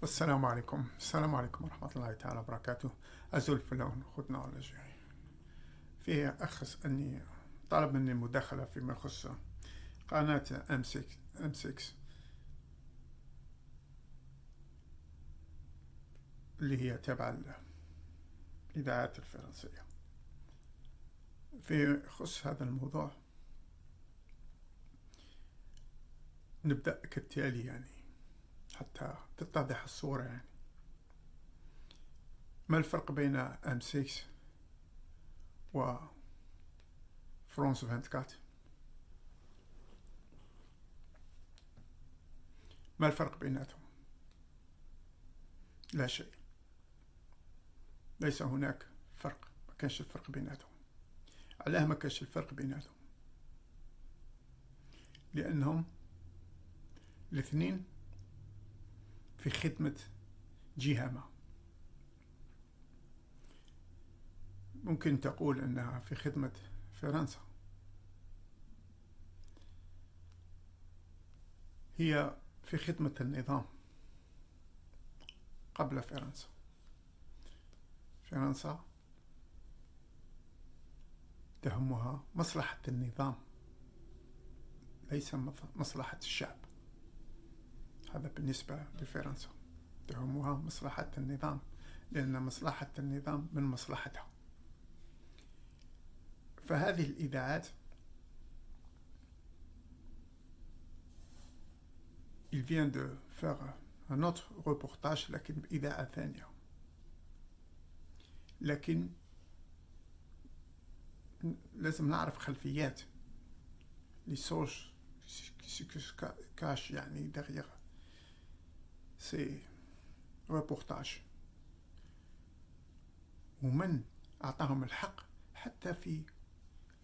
السلام عليكم. السلام عليكم ورحمة الله تعالى وبركاته. أزول فلون خدنا على جاي فيه أخص أني طلب مني مداخلة فيما يخص قناة M6 اللي هي تبع الإذاعات الفرنسية. في خص هذا الموضوع نبدأ كالتالي حتى تتضح الصورة. ما الفرق بين M6 و فرانس 24؟ ما الفرق بيناتهم؟ لا شيء، ليس هناك فرق، ما كانش الفرق بيناتهم. علاه ما كانش الفرق بيناتهم؟ لأنهم الاثنين في خدمة جهة ما. ممكن تقول أنها في خدمة فرنسا، هي في خدمة النظام قبل فرنسا. فرنسا تهمها مصلحة النظام ليس مصلحة الشعب. هذا بالنسبة لفرنسا، تهمها مصلحة النظام لأن مصلحة النظام من مصلحتها. فهذه الإذاعات il vient de faire un autre reportage لكن بإذاعة ثانية، لكن لازم نعرف خلفيات لسوش كاش derrière ces reportages، ومن أعطاهم الحق حتى في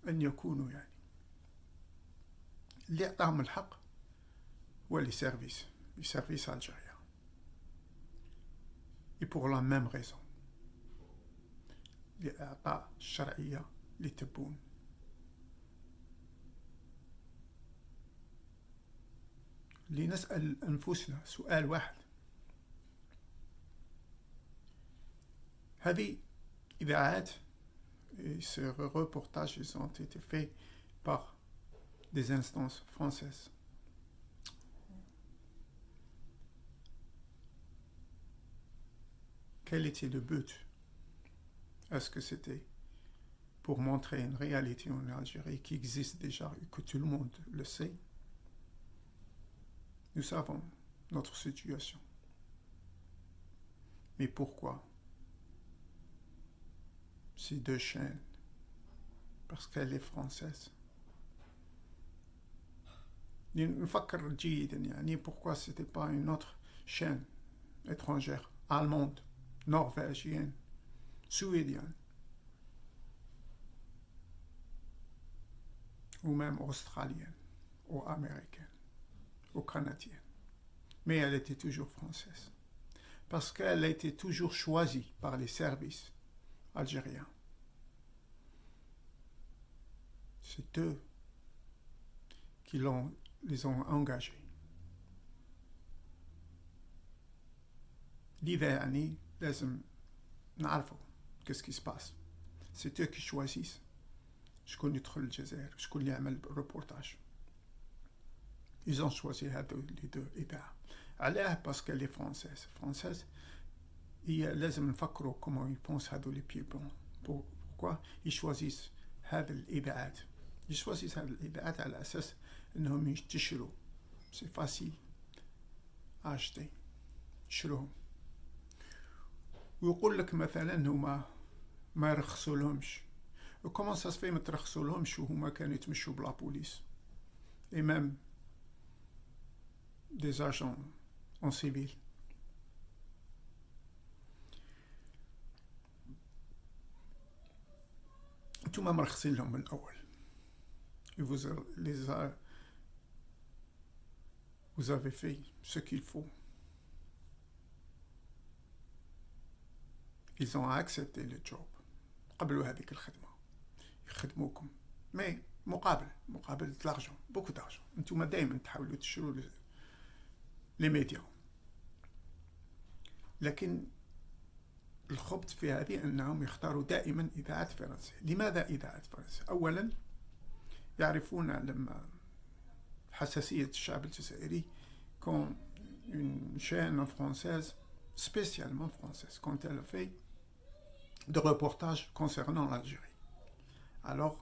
أن يكونوا اللي أعطاهم الحق هو les services algériens. Et pour la même raison، لإعطاء الشرعية لتبون. لنسأل أنفسنا سؤال واحد: هذه إذاعات، ces reportages ils ont été faits par des instances françaises. Quel était le but? Est-ce que c'était pour montrer une réalité en Algérie qui existe déjà et que tout le monde le sait? Nous savons notre situation. Mais pourquoi ces deux chaînes? Parce qu'elle est française. نفكر جيدا pourquoi c'était pas une autre chaîne étrangère, allemande, norvégienne, suédienne ou même australienne ou américaine ou canadienne. Mais elle était toujours française parce qu'elle a été toujours choisie par les services algériens. C'est eux qui les ont engagés. لذا لازم نعرفوا qu'est-ce qui se passe. C'est eux qui choisissent شكون يدخل الجزائر، شكون اللي يعمل الريبورتاج. Ils ont choisi les deux إذاعة. علاه؟ parce qu'elle est française. هي لازم نفكروا comment ils pensent هذو les pieds-bons. Pourquoi ils choisissent هذه الإذاعات؟ ils choisissent هذه الإذاعات على أساس أنهم يشتروا. c'est facile à acheter، يشتروهم. ويقول لك مثلا هما ما يرخصوا لهمش. وكمان ça se fait ما ترخصوا لهمش وهما كانوا يتمشوا بلا بوليس. et même des agents en civil. انتوما مرخصين لهم من الأول. vous avez fait ce qu'il faut. ils ont accepté le job. قبلوا هذيك الخدمة يخدموكم، mais مقابل l'argent، beaucoup d'argent. انتوما دائما تحاولوا تشروا les médias. لكن الخبث في هذه أنهم يختاروا دائما إذاعة فرنسا. لماذا إذاعة فرنسا؟ أولا يعرفون لما حساسية الشعب الجزائري quand une chaîne française, spécialement française, quand elle fait de reportages concernant l'Algérie. Alors,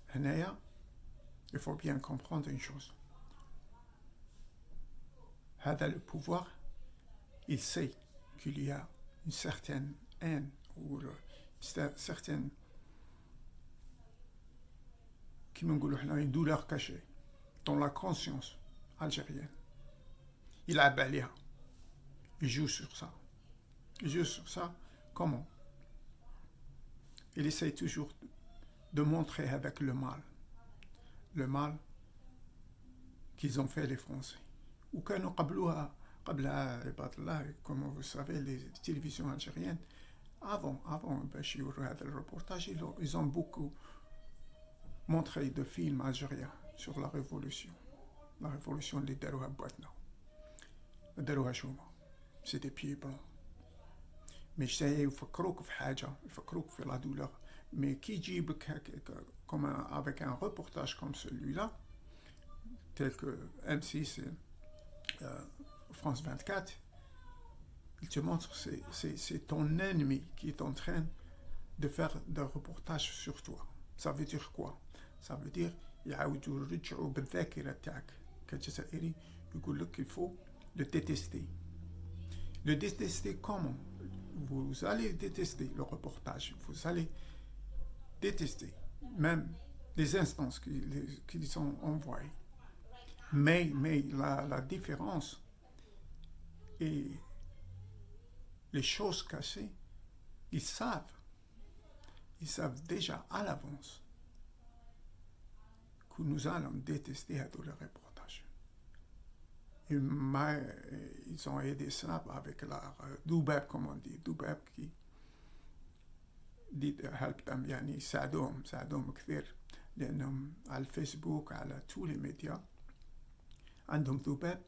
هنايا, il faut bien comprendre une chose. هذا le pouvoir, il sait qu'il y a une certaine haine ou une certaine une douleur cachée dans la conscience algérienne. Il a balayé. Il joue sur ça. Il joue sur ça. Comment? Il essaye toujours de montrer avec le mal qu'ils ont fait les Français. Ou quand nous قبلها عباد الله, comme vous savez, les télévisions algériennes, avant هذا الreportage, ils ont beaucoup montré de films algériens sur la révolution اللي داروها بواتنا, داروها شومة, c'est des pieds blancs. Mais يفكروك في حاجة, يفكروك في la douleur. Mais qui يجيبك comme avec un reportage comme celui-là, tel que M6 France 24, il te montre c'est ton ennemi qui est en train de faire des reportages sur toi. Ça veut dire quoi? Ça veut dire يعاودوا يرجعوا بالذاكرة تاعك كجزائري, يقول لك il faut le détester. Le détester comment? Vous allez détester le reportage, vous allez détester même les instances qui sont envoyées. Mais la différence et les choses cachées, ils savent déjà à l'avance que nous allons détester tous les reportages. Ils ont aidé ça avec la Doubab, comme on dit, Doubab qui dit help them, يعني ساعدوهم كثير, لأنهم على الفيسبوك على tous les médias عندهم ذباب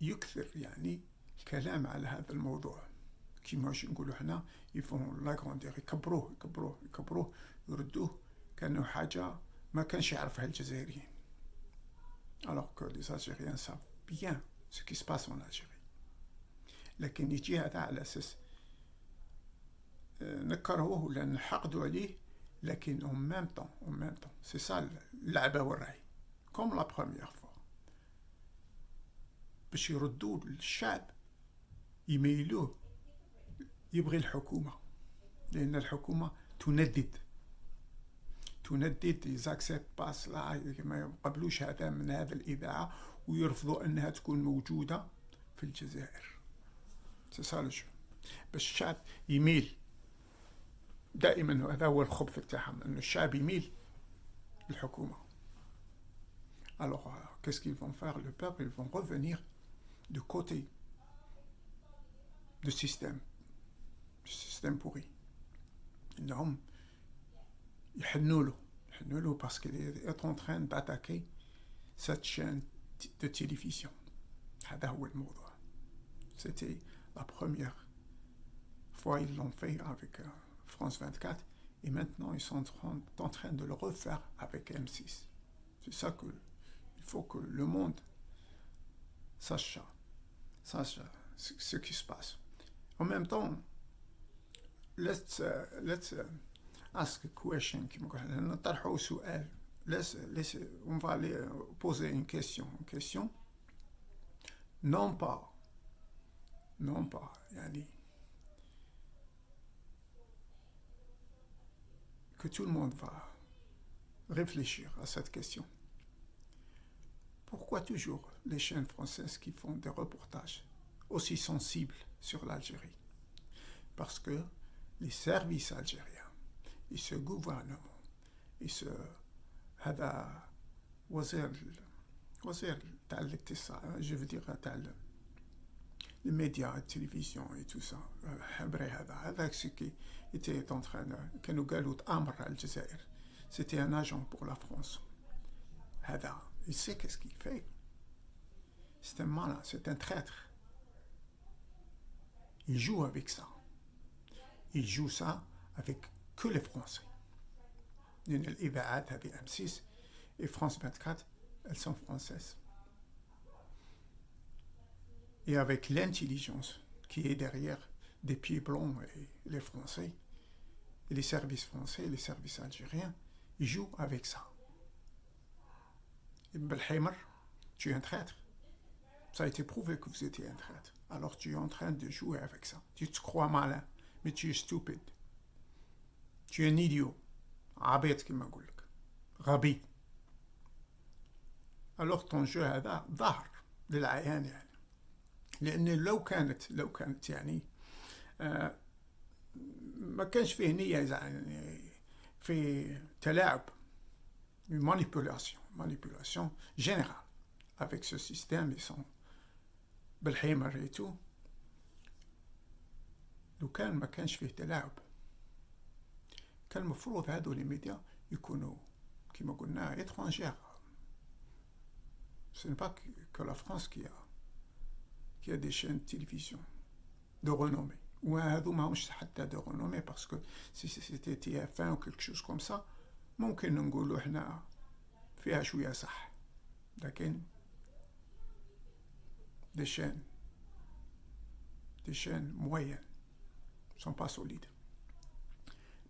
يكثر يعني الكلام على هذا الموضوع. كيما نقولوا حنا يفون لاغروندير, يكبروه يردوه كأنه حاجة ما كانش يعرفها الجزائريين. alors que les Algériens savent bien ce qui se passe en Algérie. لكن يجي هذا على أساس نكرهوه ولا نحقدوا عليه, لكن en même temps c'est ça اللعبة والرعي, comme la première fois, باش يردوا الشعب يميلوه يبغي الحكومة, لأن الحكومة تندد يزاكسبت باس لا, ما يقبلوش هذا من هذا الإذاعة ويرفضوا أنها تكون موجودة في الجزائر. سيسالش باش الشعب يميل دائما, هذا هو الخبث تاعهم, أن الشعب يميل للحكومة. Alors, qu'est-ce qu'ils vont faire? Le peuple, ils vont revenir du côté du système pourri. إنهم يحنوا له parce qu'il est en train d'attaquer cette chaîne de télévision. هذا هو الموضوع. C'était la première fois ils l'ont fait avec France 24, et maintenant ils sont en train de le refaire avec M6. C'est ça que il faut que le monde sache ce qui se passe. En même temps, let's ask a question. نطرحوا سؤال. On va aller poser une question. Non pas يعني que tout le monde va réfléchir à cette question. Pourquoi toujours les chaînes françaises qui font des reportages aussi sensibles sur l'Algérie? Parce que les services algériens et ce gouvernement et ce هذا وزير تاع الاتصال, je veux dire تاع les médias, la télévision et tout ça, هذا ce qui était en train de كانوا قالوا تآمر على الجزائر, c'était un agent pour la France. هذا il sait qu'est-ce qu'il fait. C'est un malin, c'est un traître. Ils jouent avec ça. Ils jouent ça avec que les Français. الإذاعات هذه M6 et France 24, elles sont françaises. Et avec l'intelligence qui est derrière des pieds blancs et les Français, et les services français, et les services algériens, ils jouent avec ça. Et Belhamer, tu es un traître. Ça a été prouvé que vous étiez un traître. Alors tu es en train de jouer avec ça. Tu te crois malin, mais tu es stupide. Tu es un idiot. عبيط كما نقول لك. غبي. Alors ton jeu هذا ظاهر للعيان يعني. لأن لو كانت يعني ما كانش فيه نية يعني في تلاعب manipulation générale avec ce système et son بالحيمر et tout. لو كان ما كانش فيه تلاعب كان المفروض هادو لي ميديا يكونوا كما قلنا étrangères. Ce n'est pas que la France qui a des chaînes de télévision de renommée. وهذو ماهمش حتى de renommée parce que si c'était TF1 ou quelque chose comme ça ممكن نقولوا احنا فيها شوية صح. لكن des chaînes moyennes sont pas solides.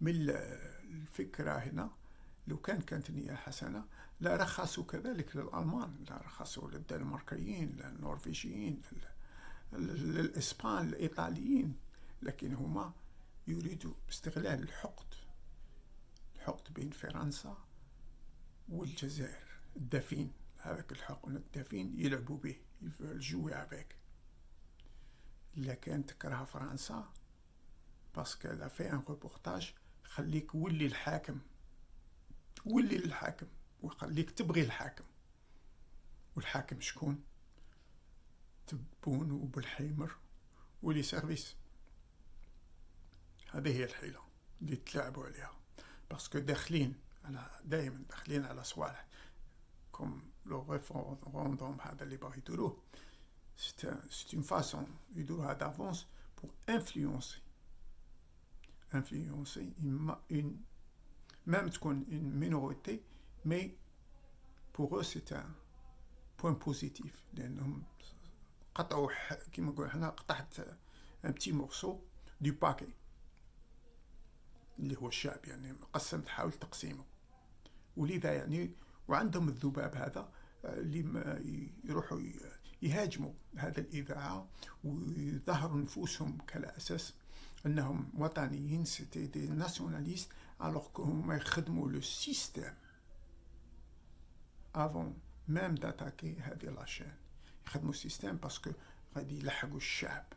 من الفكرة هنا لو كانت نية حسنة لا رخصوا كذلك للألمان، لا رخصوا للدنماركيين، للنرويجيين، للإسبان، الإيطاليين، لكن هما يريدوا استغلال الحقد بين فرنسا والجزائر الدفين. هذاك الحقن الدفين يلعبوا به، يجوا avec. لكن تكره فرنسا باسكو لا في ان ريبورتاج خليك ولي الحاكم وخليك تبغي الحاكم. والحاكم شكون؟ تبون وبالحيمر ولي سيرفيس. هذه هي الحيلة اللي تلعبوا عليها باسكو داخلين على صوالح كوم لو ريفوندوم هذا اللي باغي يديروه. C'est une façon يديروها d'avance pour influencer même تكون une minorité, mais pour eux c'est un point positif لأنهم قطعوا كما نقول حنا قطعت un petit morceau du paquet اللي هو الشعب يعني تحاول تقسيمه. ولذا يعني وعندهم الذباب هذا اللي يروحوا يهاجموا هذا الإذاعة ويظهروا نفوسهم كلا أساس أنهم وطنيين سيتي دي ناسيوناليست alors كهم يخدموا لو سيستيم avant même d'attaquer هذه لاشين. يخدموا السيستيم باسكو غادي يلحقوا الشعب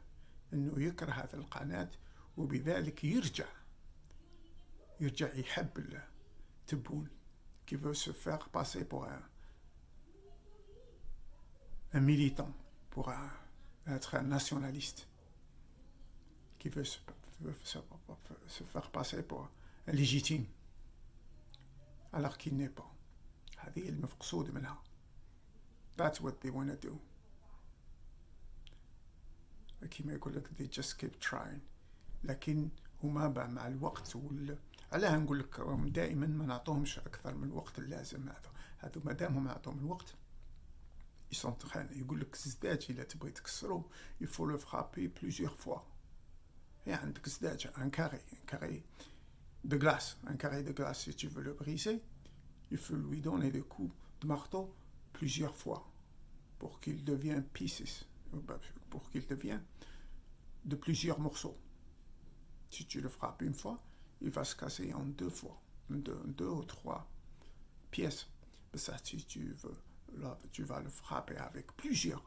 انه يكره هذه القناة وبذلك يرجع يحب تبون qui veut se faire passer pour un militant, pour être un nationaliste, qui veut se faire passer pour un légitime, alors qu'il n'est pas. هذه المقصود منها. That's what they want to do. كما يقول لك they just keep trying. لكن هما مع الوقت علاه نقول لك دائما ما نعطوهمش اكثر من الوقت اللازم. هذا ما دامهم عطوهم الوقت يقول لك الزداج الا تبغي تكسرو il faut le frapper plusieurs fois. يعني عندك زداج un carré de glace si tu veux le briser il faut lui donner des coups de marteau plusieurs fois pour qu'il devienne pieces, pour qu'il devienne de plusieurs morceaux. Si tu le frappes une fois il va se casser en deux ou trois pièces. Mais ça, si tu veux, là, tu vas le frapper avec plusieurs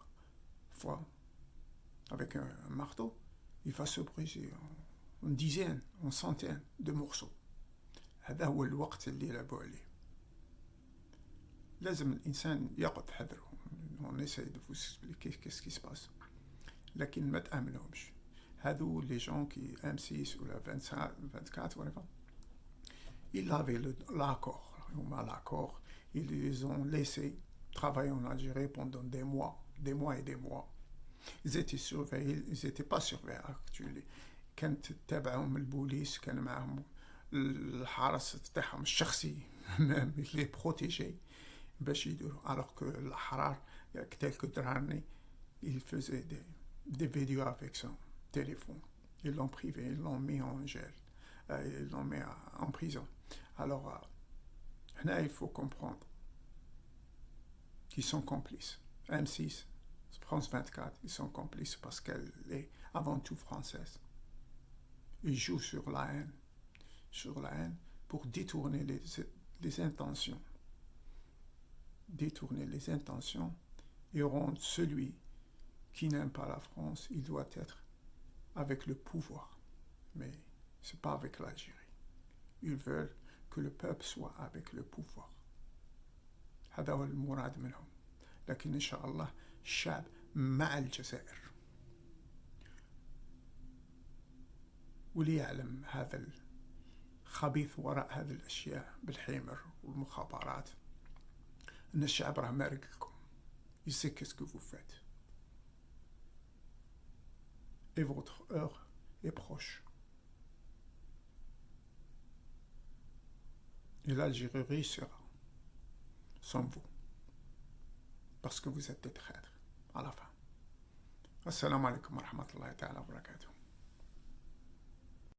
fois, avec un marteau, il va se briser en dizaines, en centaines de morceaux. هذا هو الوقت اللي يلعبوا عليه. لازم الإنسان يأخذ حذره. On essaie de vous expliquer qu'est-ce qui se passe. لكن ما تأمنهمش. هذو les gens qui M6 ou la 24 whatever, ils avaient l'accord, ils les ont laissé travailler en Algérie pendant des mois et des mois. ils étaient surveillés, ils n'étaient pas surveillés actually. كانت تابعهم البوليس، كان معهم الحرس تاعهم الشخصي لي بروتيجي باش يديروا. alors que الأحرار tel que Drarni il faisait des vidéos avec son téléphone. Ils l'ont privé, ils l'ont mis en gel, ils l'ont mis en prison. Alors là il faut comprendre qu'ils sont complices. M6, France 24, ils sont complices parce qu'elle est avant tout française. Ils jouent sur la haine pour détourner les intentions. Détourner les intentions et rendre celui qui n'aime pas la France, il doit être avec le pouvoir. Mais ce n'est pas avec l'Algérie. Ils veulent que le peuple soit avec le pouvoir. هذا هو المراد منهم. لكن إن شاء الله الشعب مع الجزائر. وليعلم هذا الخبيث وراء هذه الأشياء بالحمر والمخابرات أن الشعب راه مارق لكم. Il sait qu'est-ce que vous faites. Et votre heure est proche. Et l'Algérie réussira sans vous. Parce que vous êtes des traîtres à la fin. Assalamu alaikum wa rahmatullahi ta'ala wa barakatuh.